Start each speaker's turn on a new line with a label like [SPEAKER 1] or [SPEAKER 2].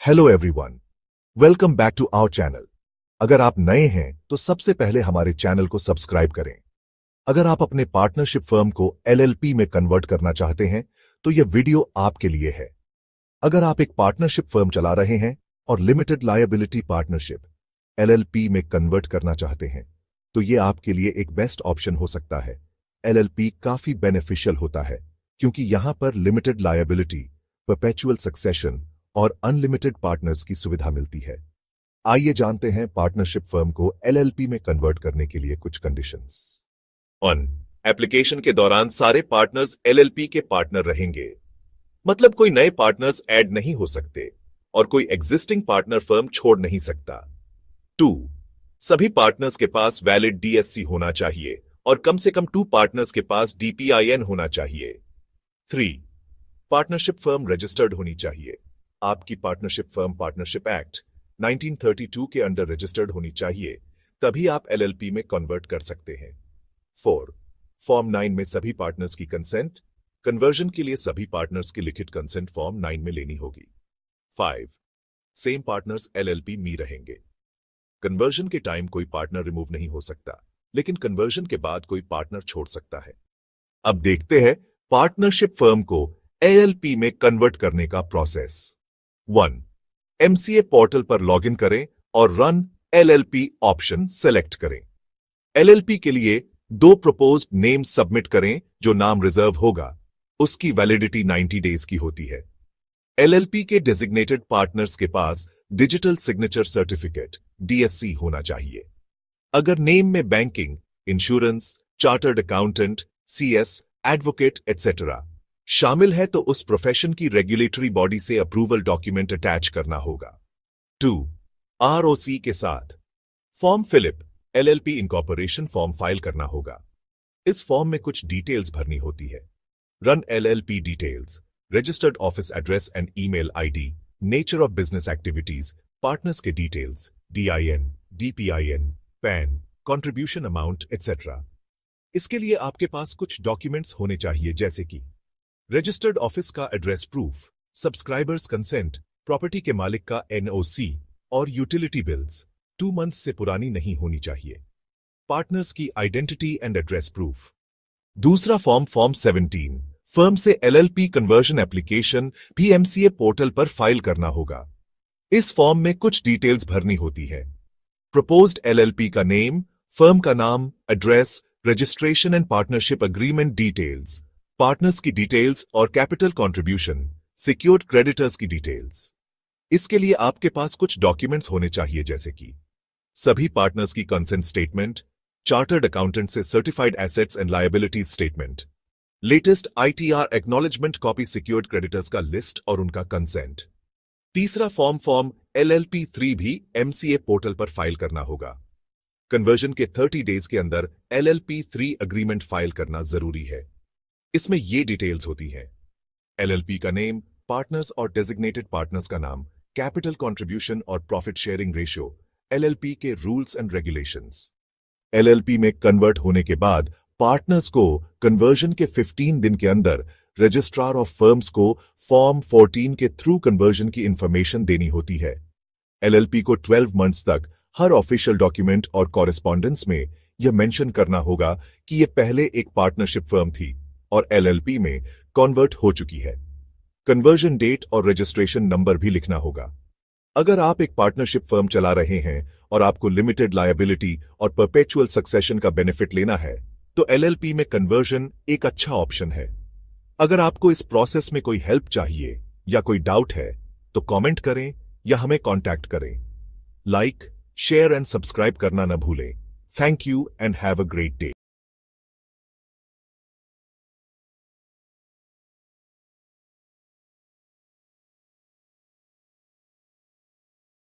[SPEAKER 1] Hello everyone, welcome back to our channel. अगर आप नए हैं तो सबसे पहले हमारे चैनल को सब्सक्राइब करें। अगर आप अपने पार्टनरशिप फर्म को एलएलपी में कन्वर्ट करना चाहते हैं तो यह वीडियो आपके लिए है। अगर आप एक पार्टनरशिप फर्म चला रहे हैं और लिमिटेड लायबिलिटी पार्टनरशिप एलएलपी में कन्वर्ट करना चाहते हैं तो यह आपके लिए एक बेस्ट ऑप्शन हो सकता है। एलएलपी काफी बेनिफिशियल होता है क्योंकि यहां पर लिमिटेड लायबिलिटी, परपेचुअल सक्सेशन और अनलिमिटेड पार्टनर्स की सुविधा मिलती है। आइए जानते हैं पार्टनरशिप फर्म को एलएलपी में कन्वर्ट करने के लिए कुछ कंडीशंस। 1. एप्लीकेशन के दौरान सारे पार्टनर्स एलएलपी के पार्टनर रहेंगे, मतलब कोई नए पार्टनर्स ऐड नहीं हो सकते और कोई एग्जिस्टिंग पार्टनर फर्म छोड़ नहीं सकता। 2. सभी पार्टनर्स के पास वैलिड डीएससी होना चाहिए और कम से कम 2 पार्टनर्स के पास डीपीआईएन होना चाहिए। 3. पार्टनरशिप फर्म रजिस्टर्ड होनी चाहिए। आपकी पार्टनरशिप फर्म पार्टनरशिप एक्ट 1932 के अंडर रजिस्टर्ड होनी चाहिए, तभी आप एलएलपी में कन्वर्ट कर सकते हैं। 4. फॉर्म 9 में सभी पार्टनर्स की कंसेंट, कन्वर्जन के लिए सभी पार्टनर्स की लिखित कंसेंट फॉर्म 9 में लेनी होगी। 5. सेम पार्टनर्स एलएलपी में रहेंगे। कन्वर्जन के टाइम कोई पार्टनर रिमूव नहीं हो सकता, लेकिन कन्वर्जन के बाद कोई पार्टनर छोड़ सकता है। अब देखते हैं पार्टनरशिप फर्म को एलएलपी में कन्वर्ट करने का प्रोसेस। 1. एमसीए पोर्टल पर लॉगिन करें और रन एलएलपी ऑप्शन सेलेक्ट करें। एलएलपी के लिए 2 प्रपोज्ड नेम सबमिट करें। जो नाम रिजर्व होगा उसकी वैलिडिटी 90 डेज की होती है। एलएलपी के डेजिग्नेटेड पार्टनर्स के पास डिजिटल सिग्नेचर सर्टिफिकेट डीएससी होना चाहिए। अगर नेम में banking, insurance, chartered accountant, CS, advocate etcetera शामिल है तो उस प्रोफेशन की रेगुलेटरी बॉडी से अप्रूवल डॉक्यूमेंट अटैच करना होगा। 2. आरओसी के साथ form FiLLiP LLP incorporation form file करना होगा। इस फॉर्म में कुछ डिटेल्स भरनी होती है। Run LLP details, registered office address and email ID, nature of business activities, partners के details, DIN, DPIN, PAN, contribution amount etcetera. इसके लिए आपके पास कुछ डॉक्यूमेंट्स होने चाहिए जैसे कि रजिस्टर्ड ऑफिस का address proof, subscribers consent, property के मालिक का एनओसी और यूटिलिटी बिल्स 2 मंथ्स से पुरानी नहीं होनी चाहिए। पार्टनर्स की आइडेंटिटी एंड एड्रेस प्रूफ। दूसरा फॉर्म 17 फर्म से LLP conversion application PMCA portal पर फाइल करना होगा। इस फॉर्म में कुछ डिटेल्स भरनी होती है। प्रपोज्ड एलएलपी का नेम, फर्म का नाम, address, registration and partnership agreement details, partners की डिटेल्स और कैपिटल कंट्रीब्यूशन, सिक्योर्ड क्रेडिटर्स की डिटेल्स। इसके लिए आपके पास कुछ डॉक्यूमेंट्स होने चाहिए जैसे कि सभी पार्टनर्स की कंसेंट स्टेटमेंट, चार्टर्ड अकाउंटेंट से certified assets and liabilities statement, latest ITR acknowledgement copy, secured creditors का लिस्ट और उनका कंसेंट। तीसरा फॉर्म एलएलपी 3 भी एमसीए पोर्टल पर फाइल करना होगा। कन्वर्जन के 30 डेज के अंदर एलएलपी 3 अग्रीमेंट फाइल करना जरूरी है। इसमें ये डिटेल्स होती हैं: एलएलपी का नेम, पार्टनर्स और डेजिग्नेटेड पार्टनर्स का नाम, कैपिटल कंट्रीब्यूशन और प्रॉफिट शेयरिंग रेशियो, एलएलपी के रूल्स एंड रेगुलेशंस। एलएलपी में कन्वर्ट होने के बाद पार्टनर्स को कन्वर्जन के 15 दिन के अंदर रजिस्ट्रार ऑफ फर्म्स को फॉर्म 14 के थ्रू कन्वर्जन की इंफॉर्मेशन देनी होती है। एलएलपी को 12 मंथ्स तक हर ऑफिशियल डॉक्यूमेंट और कॉरेस्पॉन्डेंस में यह मेंशन करना होगा कि यह पहले एक पार्टनरशिप फर्म थी और एलएलपी में कन्वर्ट हो चुकी है। कन्वर्जन डेट और रजिस्ट्रेशन नंबर भी लिखना होगा। अगर आप एक पार्टनरशिप फर्म चला रहे हैं और आपको लिमिटेड लायबिलिटी और परपेचुअल सक्सेशन का बेनिफिट लेना है तो एलएलपी में कन्वर्जन एक अच्छा ऑप्शन है। अगर आपको इस प्रोसेस में कोई हेल्प चाहिए या कोई डाउट है तो कमेंट करें या हमें कांटेक्ट करें। लाइक, शेयर एंड सब्सक्राइब करना न भूलें। Thank you and have a great day.